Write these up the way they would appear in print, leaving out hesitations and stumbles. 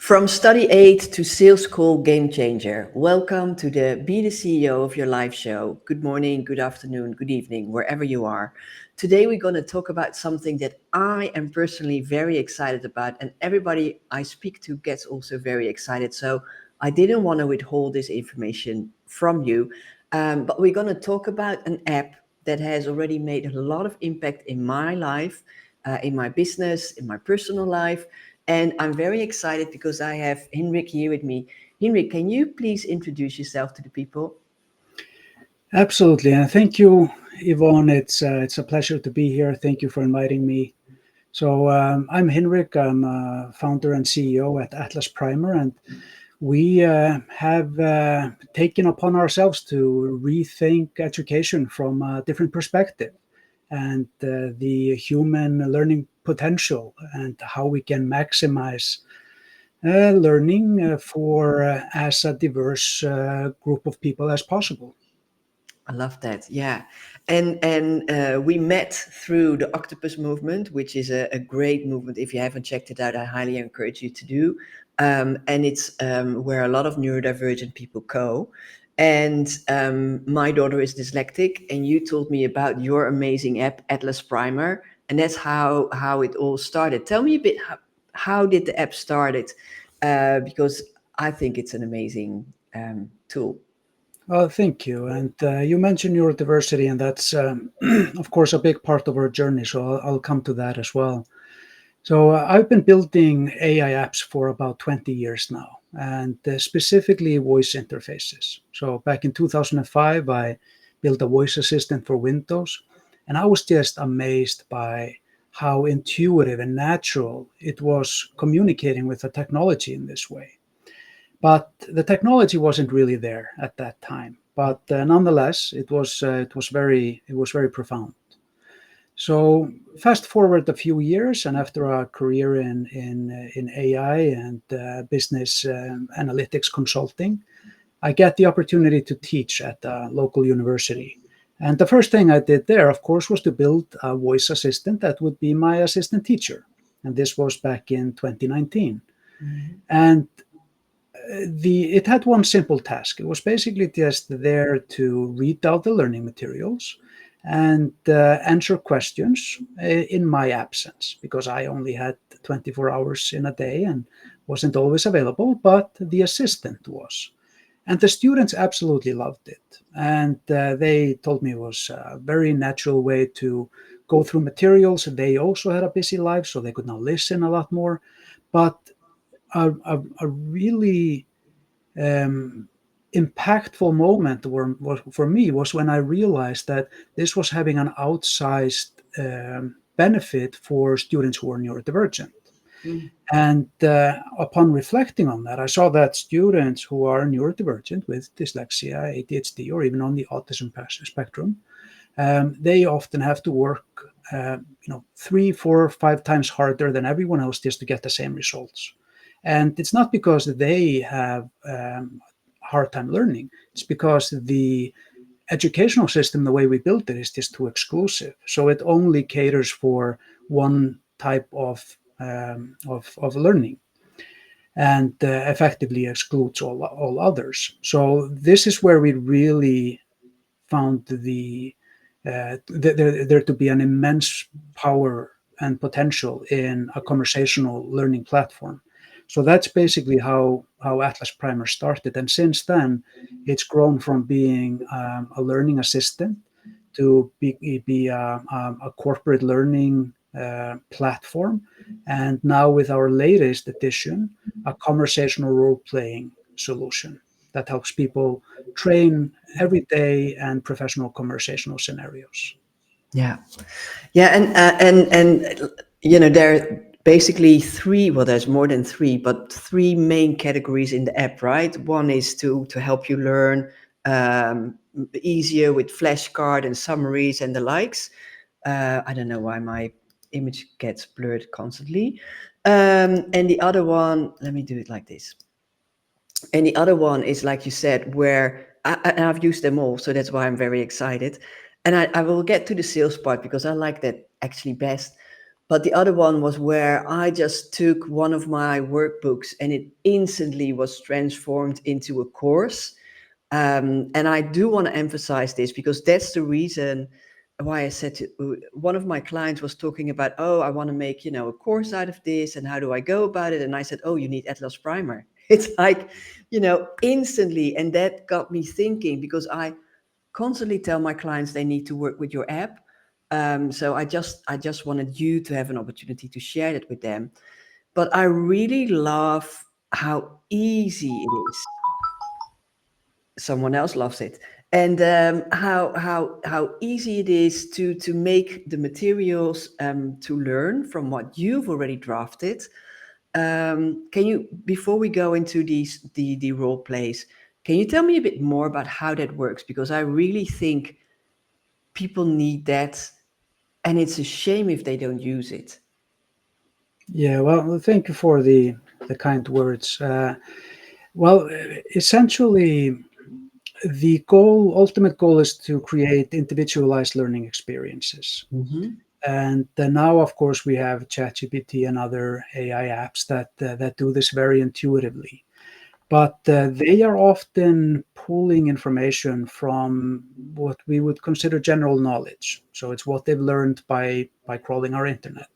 From study aid to sales call game changer, welcome to the Be the CEO of Your Life show. Good morning, good afternoon, good evening, wherever you are. Today we're going to talk about something that I am personally very excited about, and everybody I speak to gets also very excited. So I didn't want to withhold this information from you, but we're going to talk about an app that has already made a lot of impact in my life, in my business, in my personal life. And I'm very excited because I have Hinrik here with me. Hinrik, can you please introduce yourself to the people? Absolutely, and thank you, Yvonne. It's a pleasure to be here. Thank you for inviting me. So I'm Hinrik. I'm founder and CEO at Atlas Primer, and we have taken upon ourselves to rethink education from a different perspective, and the human learning potential, and how we can maximize learning for as a diverse group of people as possible. I love that. Yeah, and we met through the Octopus movement, which is a great movement. If you haven't checked it out, I highly encourage you to do. And it's where a lot of neurodivergent people go. And my daughter is dyslexic, and you told me about your amazing app, Atlas Primer, and that's how it all started. Tell me a bit how did the app started? Because I think it's an amazing tool. Well, thank you. And you mentioned neurodiversity, and that's, of course, a big part of our journey. So I'll come to that as well. So I've been building AI apps for about 20 years now, and specifically voice interfaces. So back in 2005, I built a voice assistant for Windows, and I was just amazed by how intuitive and natural it was communicating with the technology in this way. But the technology wasn't really there at that time. But nonetheless, it was very profound. So fast forward a few years, and after a career in AI and business analytics consulting, I get the opportunity to teach at a local university. And the first thing I did there, of course, was to build a voice assistant that would be my assistant teacher. And this was back in 2019. Mhm. And it had one simple task. It was basically just there to read out the learning materials and answer questions in my absence, because I only had 24 hours in a day and wasn't always available, but the assistant was. And the students absolutely loved it. And they told me it was a very natural way to go through materials. They also had a busy life, so they could now listen a lot more. But a really um, impactful moment for me was when I realized that this was having an outsized benefit for students who are neurodivergent. Mm. And upon reflecting on that, I saw that students who are neurodivergent with dyslexia, ADHD, or even on the autism spectrum, they often have to work, 3, 4, 5 times harder than everyone else just to get the same results. And it's not because they have hard time learning. It's because the educational system, the way we built it, is just too exclusive. So it only caters for one type of learning, and effectively excludes all others. So this is where we really found there to be an immense power and potential in a conversational learning platform. So that's basically how Atlas Primer started. And since then, it's grown from being a learning assistant to be a corporate learning platform. And now, with our latest edition, a conversational role playing solution that helps people train everyday and professional conversational scenarios. Yeah, yeah, and there are basically three. Well, there's more than three, but three main categories in the app, right? One is to help you learn easier with flashcard and summaries and the likes. I don't know why my image gets blurred constantly. And the other one, let me do it like this. And the other one is, like you said, where and I've used them all, so that's why I'm very excited. And I will get to the sales part because I like that actually best, But the other one was where I just took one of my workbooks and it instantly was transformed into a course. And I do want to emphasize this because that's the reason why I said one of my clients was talking about, oh, I want to make, a course out of this. And how do I go about it? And I said, oh, you need Atlas Primer. It's like, instantly. And that got me thinking because I constantly tell my clients they need to work with your app. So I just wanted you to have an opportunity to share that with them. But I really love how easy it is. Someone else loves it, and how easy it is to make the materials to learn from what you've already drafted. Can you, before we go into the role plays, can you tell me a bit more about how that works? Because I really think people need that, and it's a shame if they don't use it. Yeah, well, thank you for the kind words. Well, essentially, the ultimate goal is to create individualized learning experiences. Mm-hmm. And then now, of course, we have ChatGPT and other AI apps that do this very intuitively. But they are often pulling information from what we would consider general knowledge. So it's what they've learned by crawling our internet.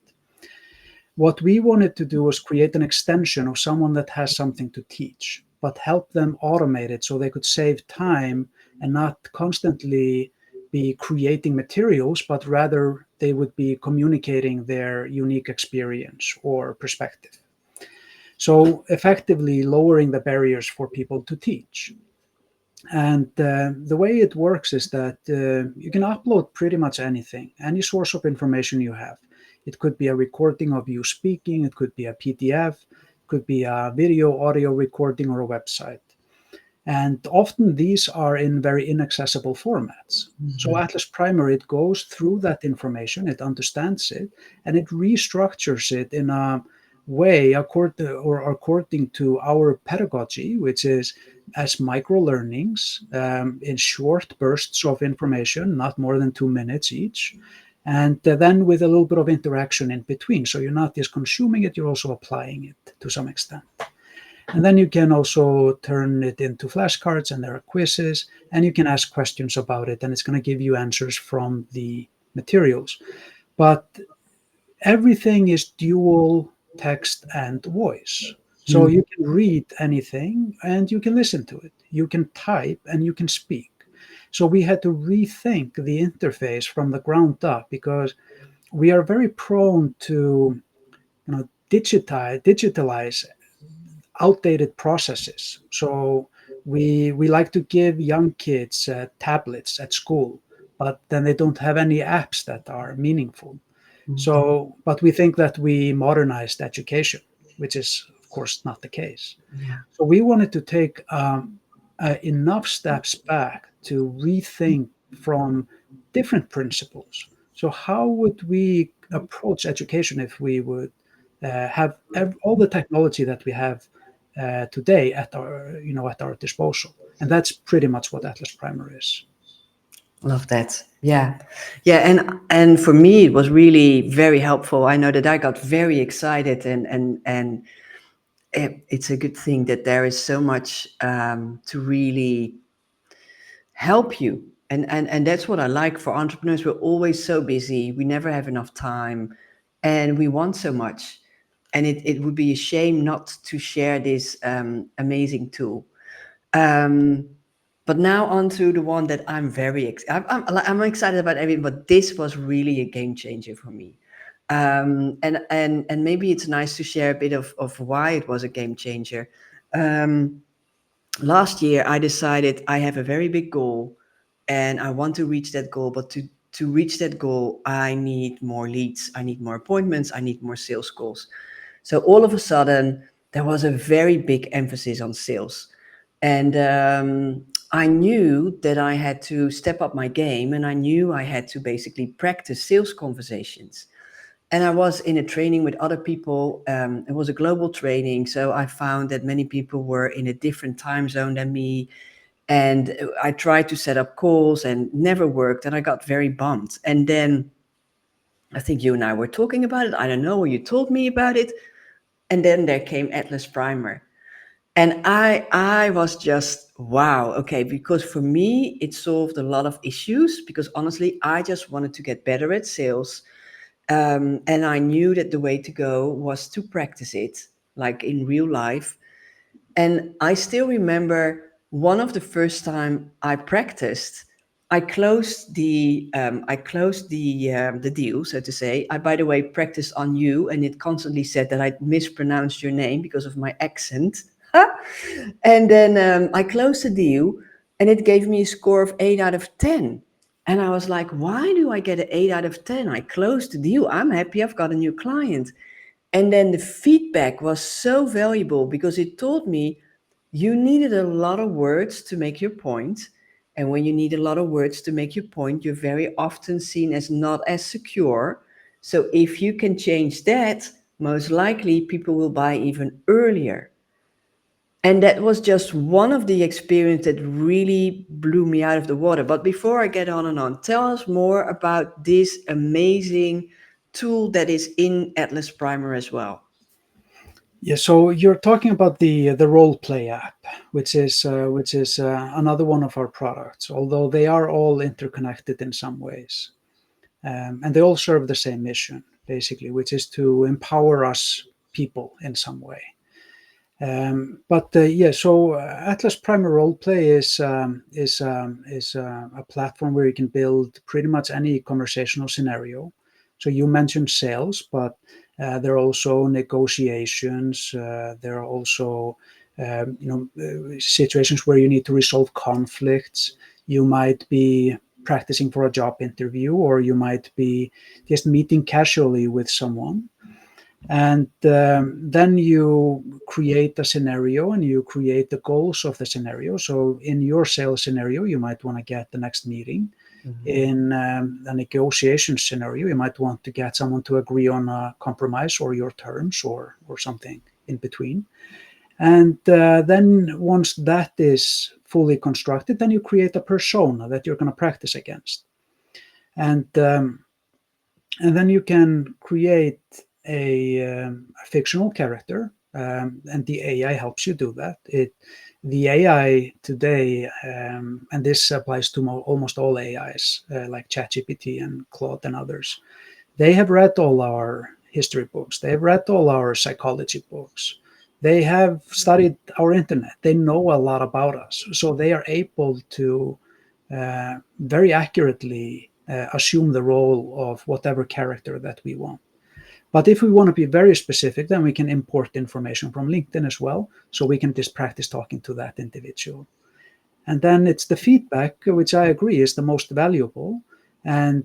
What we wanted to do was create an extension of someone that has something to teach, but help them automate it so they could save time and not constantly be creating materials, but rather they would be communicating their unique experience or perspective. So, effectively lowering the barriers for people to teach. And the way it works is that you can upload pretty much anything, any source of information you have. It could be a recording of you speaking, it could be a PDF, it could be a video, audio recording, or a website. And often these are in very inaccessible formats. So Mm-hmm. Atlas Primer, it goes through that information, it understands it, and it restructures it in a way according to our pedagogy, which is as micro learnings in short bursts of information, not more than 2 minutes each. And then with a little bit of interaction in between. So you're not just consuming it, you're also applying it to some extent. And then you can also turn it into flashcards and there are quizzes and you can ask questions about it and it's going to give you answers from the materials. But everything is dual text and voice. So you can read anything and you can listen to it. You can type and you can speak. So we had to rethink the interface from the ground up because we are very prone to digitalize outdated processes. So we like to give young kids tablets at school, but then they don't have any apps that are meaningful. So, but we think that we modernized education, which is of course not the case. Yeah. So we wanted to take enough steps back to rethink from different principles. So how would we approach education if we would have all the technology that we have today at our disposal? And that's pretty much what Atlas Primer is. Love that. Yeah. Yeah. And for me it was really very helpful. I know that I got very excited, and it's a good thing that there is so much to really help you. And that's what I like. For entrepreneurs, we're always so busy, we never have enough time, and we want so much. And it would be a shame not to share this amazing tool. um, but now on to the one that I'm I'm excited about everything, but this was really a game changer for me. And maybe it's nice to share a bit of why it was a game changer. Um, Last year I decided I have a very big goal and I want to reach that goal, but to reach that goal I need more leads, I need more appointments, I need more sales calls. So all of a sudden there was a very big emphasis on sales. And I knew that I had to step up my game, and I knew I had to basically practice sales conversations. And I was in a training with other people. It was a global training, so I found that many people were in a different time zone than me. And I tried to set up calls and never worked, and I got very bummed. And then I think you and I were talking about it. I don't know, or you told me about it. And then there came Atlas Primer. And I was just, wow, okay, because for me, it solved a lot of issues because honestly, I just wanted to get better at sales. And I knew that the way to go was to practice it, like in real life. And I still remember one of the first time I practiced, I closed the deal, so to say. I, by the way, practiced on you, and it constantly said that I mispronounced your name because of my accent. And then I closed the deal, and it gave me a score of 8 out of 10. And I was like, why do I get an 8 out of 10? I closed the deal. I'm happy I've got a new client. And then the feedback was so valuable because it told me you needed a lot of words to make your point. And when you need a lot of words to make your point, you're very often seen as not as secure. So if you can change that, most likely people will buy even earlier. And that was just one of the experiences that really blew me out of the water. But before I get on and on, tell us more about this amazing tool that is in Atlas Primer as well. Yeah, so you're talking about the role play app, which is another one of our products. Although they are all interconnected in some ways, and they all serve the same mission, basically, which is to empower us people in some way. But yeah, so Atlas Primer Roleplay is a platform where you can build pretty much any conversational scenario. So you mentioned sales, but there are also negotiations. There are also situations where you need to resolve conflicts. You might be practicing for a job interview, or you might be just meeting casually with someone, and then you create a scenario and you create the goals of the scenario. So in your sales scenario, you might want to get the next meeting. Mhm. In a negotiation scenario, you might want to get someone to agree on a compromise or your terms, or something in between. And then once that is fully constructed, then you create a persona that you're going to practice against. And and then you can create a fictional character, and the AI helps you do that. The AI today, and this applies to almost all AIs, like ChatGPT and Claude and others. They have read all our history books. They have read all our psychology books. They have studied our internet. They know a lot about us, so they are able to very accurately assume the role of whatever character that we want. But if we want to be very specific, then we can import information from LinkedIn as well. So we can just practice talking to that individual. And then it's the feedback, which I agree is the most valuable. And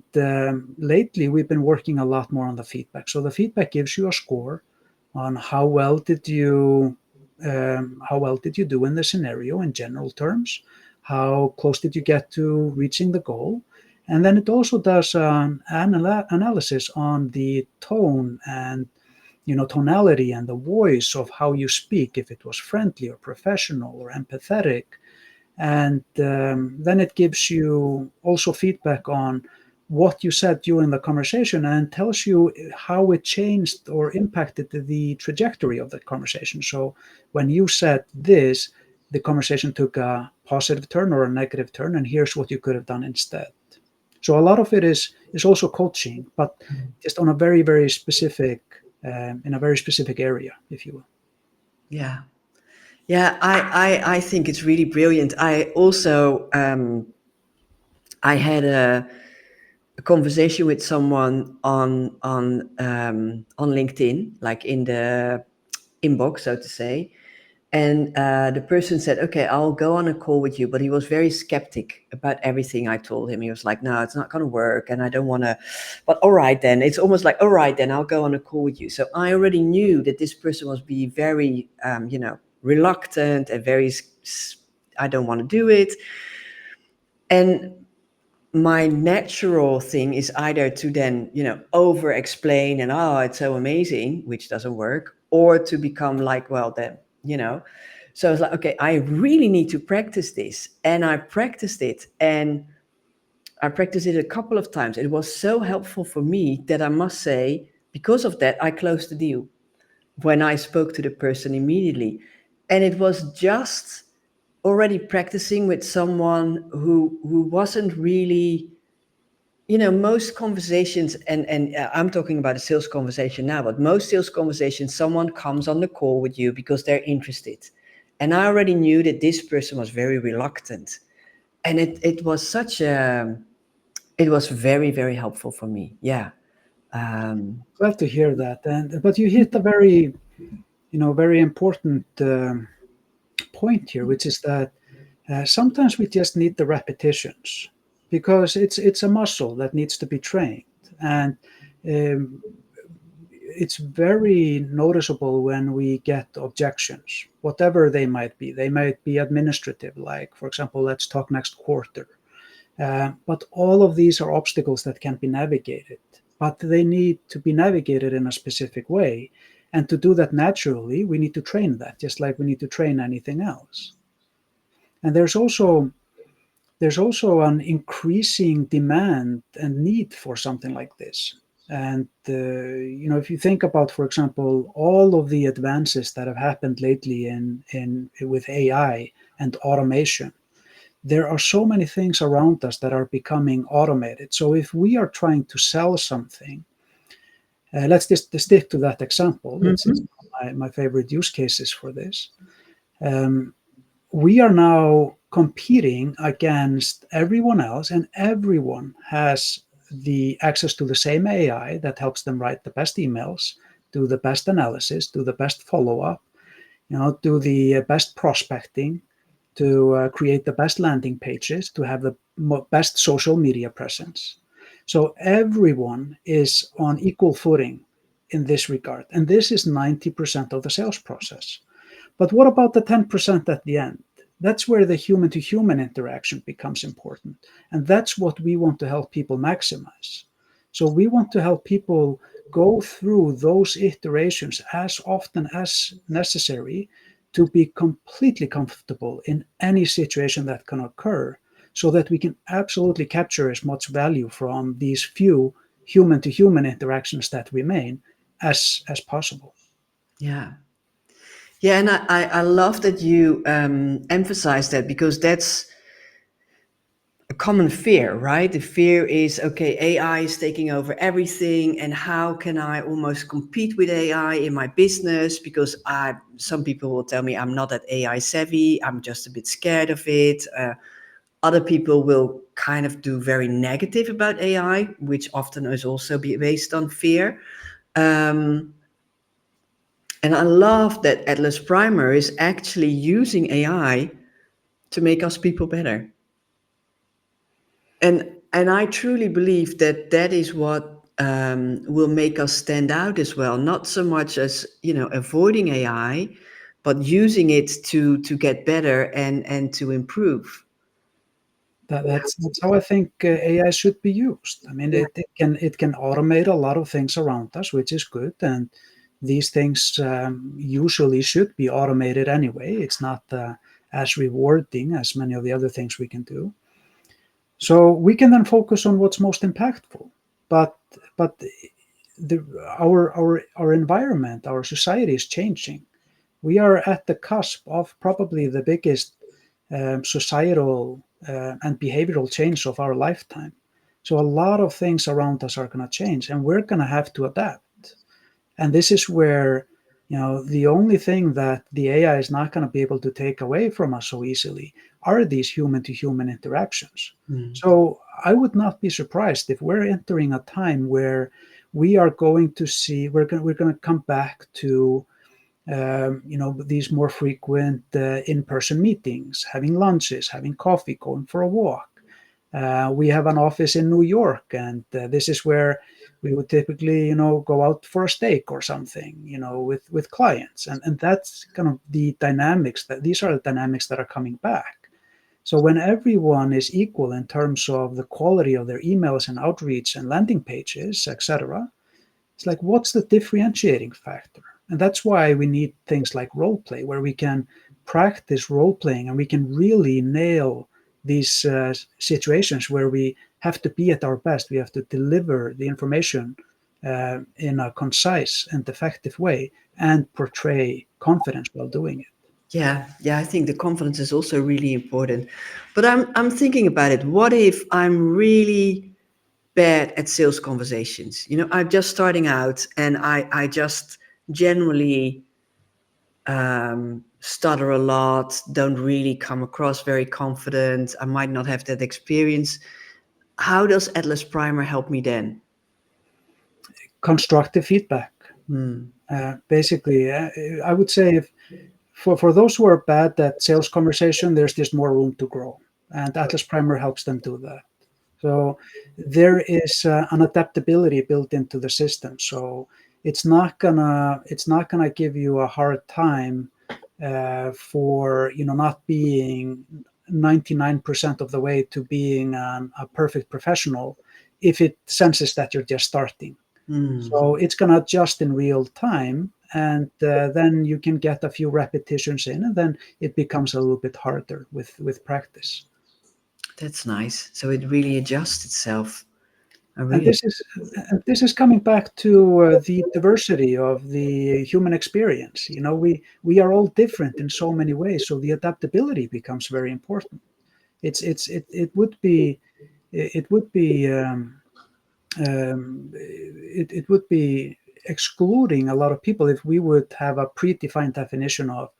lately, we've been working a lot more on the feedback. So the feedback gives you a score on how well did you do in the scenario in general terms, how close did you get to reaching the goal, and then it also does an analysis on the tone and tonality and the voice of how you speak, if it was friendly or professional or empathetic. And then it gives you also feedback on what you said during the conversation, and tells you how it changed or impacted the trajectory of the conversation. So when you said this, the conversation took a positive turn or a negative turn, and here's what you could have done instead. So a lot of it is also coaching, but just on a very, very specific in a very specific area, if you will. Yeah. Yeah, I think it's really brilliant. I also I had a conversation with someone on LinkedIn, like in the inbox, so to say. And the person said, okay, I'll go on a call with you. But he was very skeptic about everything I told him. He was like, no, it's not going to work. And I don't want to, but all right, then. It's almost like, all right, then I'll go on a call with you. So I already knew that this person was be very, reluctant and very, I don't want to do it. And my natural thing is either to then, over explain and, oh, it's so amazing, which doesn't work, or to become like, well, then, you know. So it's like, okay, I really need to practice this. And I practiced it. And I practiced it a couple of times. It was so helpful for me that I must say, because of that, I closed the deal when I spoke to the person immediately. And it was just already practicing with someone who wasn't really, most conversations, and I'm talking about a sales conversation now, but most sales conversations, someone comes on the call with you because they're interested. And I already knew that this person was very reluctant. And it was it was very, very helpful for me. Yeah. Um, Glad to hear that. And but you hit a very, very important point here, which is that sometimes we just need the repetitions because it's a muscle that needs to be trained, and um, it's very noticeable when we get objections, whatever they might be. They might be administrative, like, for example, let's talk next quarter. But all of these are obstacles that can be navigated, but they need to be navigated in a specific way. And to do that naturally, we need to train that, just like we need to train anything else. And there's also an increasing demand and need for something like this. And if you think about, for example, all of the advances that have happened lately in with AI and automation, there are so many things around us that are becoming automated. So if we are trying to sell something, let's just stick to that example. It's mhm. my favorite use cases for this. Um, we are now competing against everyone else, and everyone has the access to the same AI that helps them write the best emails, do the best analysis, do the best follow-up, do the best prospecting, to create the best landing pages, to have the best social media presence. So everyone is on equal footing in this regard. And this is 90% of the sales process. But what about the 10% at the end? That's where the human to human interaction becomes important. And that's what we want to help people maximize. So we want to help people go through those iterations as often as necessary to be completely comfortable in any situation that can occur, so that we can absolutely capture as much value from these few human to human interactions that remain as possible. Yeah. Yeah. And I love that you emphasize that, because that's a common fear, right? The fear is, okay, AI is taking over everything, and how can I almost compete with AI in my business? Because some people will tell me I'm not that AI savvy, I'm just a bit scared of it. Other people will kind of do very negative about AI, which often is also based on fear. Um, and I love that Atlas Primer is actually using AI to make us people better. And I truly believe that that is what will make us stand out as well. Not so much as avoiding AI, but using it to get better and to improve. That's how I think AI should be used. I mean, Yeah. it can automate a lot of things around us, which is good, and these things usually should be automated anyway. It's not as rewarding as many of the other things we can do. So we can then focus on what's most impactful. But the, our environment, our society is changing. We are at the cusp of probably the biggest societal and behavioral change of our lifetime. So a lot of things around us are going to change, and we're going to have to adapt. And this is where, the only thing that the AI is not going to be able to take away from us so easily are these human to human interactions. Mm. So I would not be surprised if we're entering a time where we are going to see, we're going to come back to these more frequent in-person meetings, having lunches, having coffee, going for a walk. We have an office in New York, and this is where we would typically, go out for a steak or something, with clients, and that's kind of the dynamics that these are the dynamics that are coming back. So when everyone is equal in terms of the quality of their emails and outreach and landing pages, etc., it's like, what's the differentiating factor? And that's why we need things like role play, where we can practice role playing and we can really nail these situations where we have to be at our best. We have to deliver the information in a concise and effective way and portray confidence while doing it. Yeah, yeah, I think the confidence is also really important. But I'm thinking about it. What if I'm really bad at sales conversations? You know, I'm just starting out and I just generally stutter a lot, don't really come across very confident. I might not have that experience. How does Atlas Primer help me then? Constructive feedback. Hmm. Basically, I would say if for those who are bad at sales conversation, there's just more room to grow, and Atlas Primer helps them do that. So there is an adaptability built into the system. So it's not gonna give you a hard time for not being 99% of the way to being a perfect professional if it senses that you're just starting. Hmm. So it's going to adjust in real time, and then you can get a few repetitions in, and then it becomes a little bit harder with practice. That's nice. So it really adjusts itself. I And really. this is coming back to the diversity of the human experience. We are all different in so many ways, so the adaptability becomes very important. It would be excluding a lot of people if we would have a predefined definition of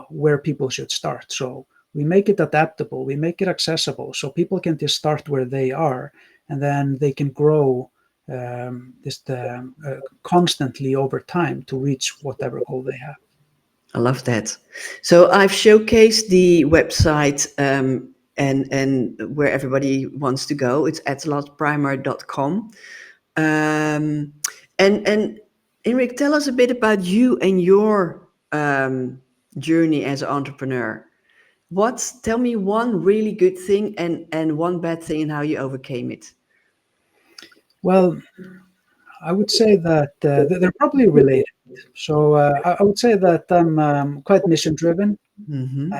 where people should start. So we make it adaptable, we make it accessible, so people can just start where they are, and then they can grow just constantly over time to reach whatever goal they have. I love that. So I've showcased the website and where everybody wants to go. It's atlasprimer.com. Um, and Henrik, tell us a bit about you and your journey as an entrepreneur. Tell me one really good thing and one bad thing and how you overcame it. Well, I would say that they're probably related. So I would say that I'm quite mission driven. I Mm-hmm.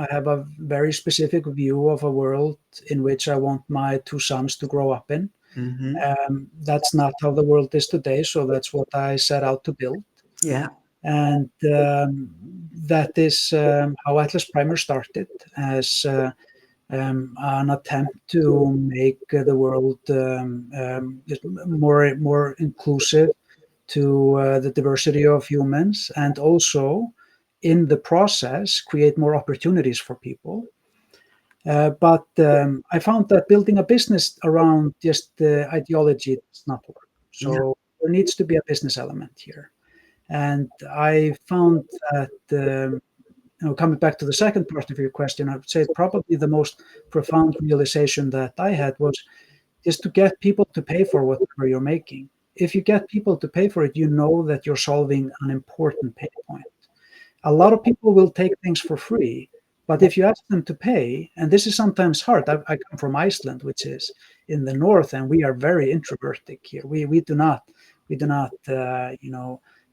have a very specific view of a world in which I want my two sons to grow up in. Mm-hmm. That's not how the world is today, so that's what I set out to build. Yeah. And that is how Atlas Primer started, as an attempt to make the world just more inclusive to the diversity of humans, and also in the process create more opportunities for people. But I found that building a business around just the ideology does not work. Yeah. So there needs to be a business element here. And I found that, coming back to the second part of your question, I would say probably the most profound realization that I had was just to get people to pay for whatever you're making. If you get people to pay for it, you know that you're solving an important pain point. A lot of people will take things for free, but if you ask them to pay, and this is sometimes hard. I come from Iceland, which is in the north, and we are very introverted here. We do not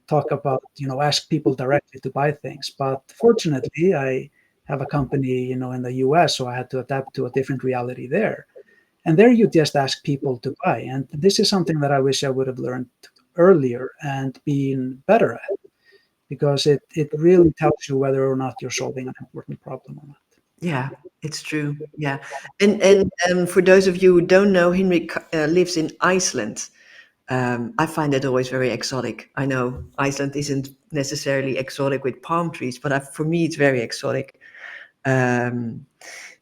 talk about ask people directly to buy things. But fortunately, I have a company in the US, so I had to adapt to a different reality there. And there you just ask people to buy, and this is something that I wish I would have learned earlier and been better at, because it really tells you whether or not you're solving an important problem or not. Yeah, it's true. Yeah, and for those of you who don't know, Hinrik lives in Iceland. I find that always very exotic. I know Iceland isn't necessarily exotic with palm trees, but for me, it's very exotic. Um,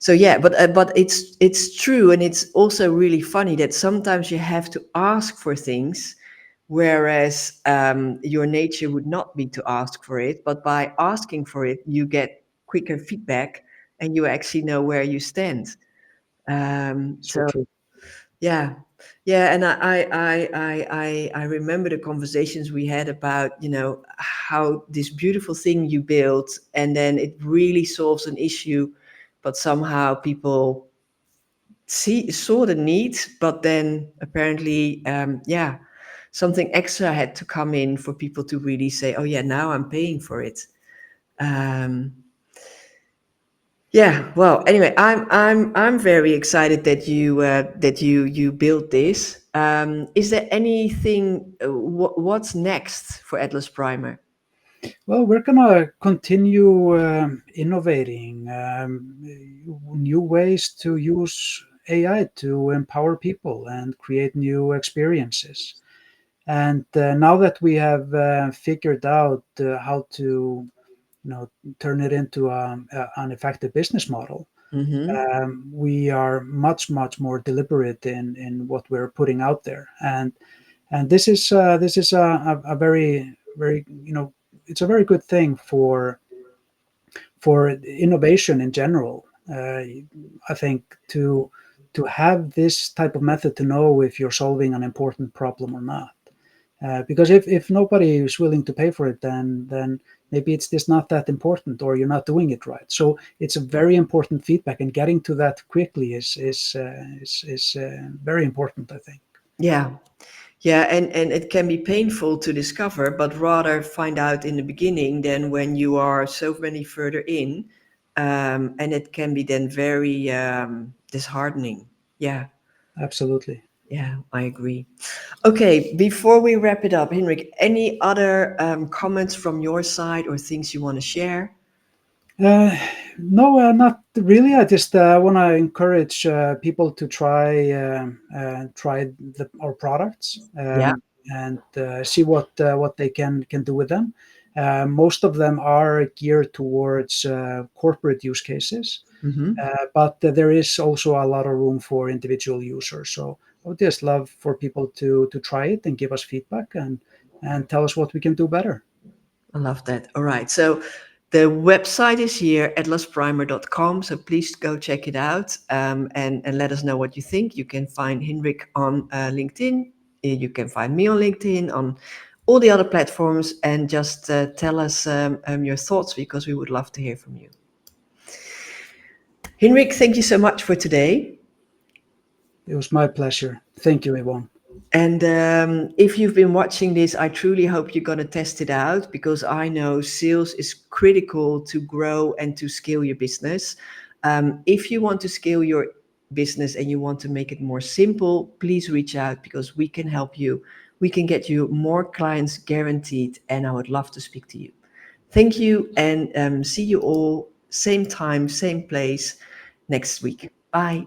so yeah, but it's true, and it's also really funny that sometimes you have to ask for things, whereas your nature would not be to ask for it. But by asking for it, you get quicker feedback, and you actually know where you stand. So So true. yeah, yeah, and I remember the conversations we had about how this beautiful thing you built, and then it really solves an issue, but somehow people saw the need, but then apparently, yeah, something extra had to come in for people to really say, oh yeah, now I'm paying for it. Um, Yeah. Well, anyway, I'm very excited that you built this. Is there anything? What's next for Atlas Primer? Well, we're gonna continue innovating new ways to use AI to empower people and create new experiences. And now that we have figured out how to, turn it into an effective business model, Mm-hmm. we are much more deliberate in what we're putting out there. And this is a very it's a very good thing for innovation in general. I think to have this type of method to know if you're solving an important problem or not. Because if nobody is willing to pay for it, then maybe it's just not that important, or you're not doing it right. So it's a very important feedback, and getting to that quickly is very important, I think. Yeah. Yeah, and it can be painful to discover, but rather find out in the beginning than when you are so many further in, and it can be then very disheartening. Yeah, Absolutely. yeah, I agree. Okay, before we wrap it up, Henrik, any other comments from your side or things you want to share? Uh, no, not really. I just want to encourage people to try our products, Yeah. and see what they can do with them. Most of them are geared towards corporate use cases, Mm-hmm. but there is also a lot of room for individual users. So I would just love for people to try it and give us feedback, and tell us what we can do better. I love that. All right. So the website is here, atlasprimer.com. So please go check it out, and let us know what you think. You can find Hinrik on LinkedIn. You can find me on LinkedIn, on all the other platforms, and just tell us your thoughts because we would love to hear from you. Hinrik, thank you so much for today. It was my pleasure. Thank you, Yvonne. And if you've been watching this, I truly hope you're going to test it out because I know sales is critical to grow and to scale your business. If you want to scale your business and you want to make it more simple, please reach out because we can help you. We can get you more clients guaranteed, and I would love to speak to you. Thank you, and see you all same time, same place next week. Bye.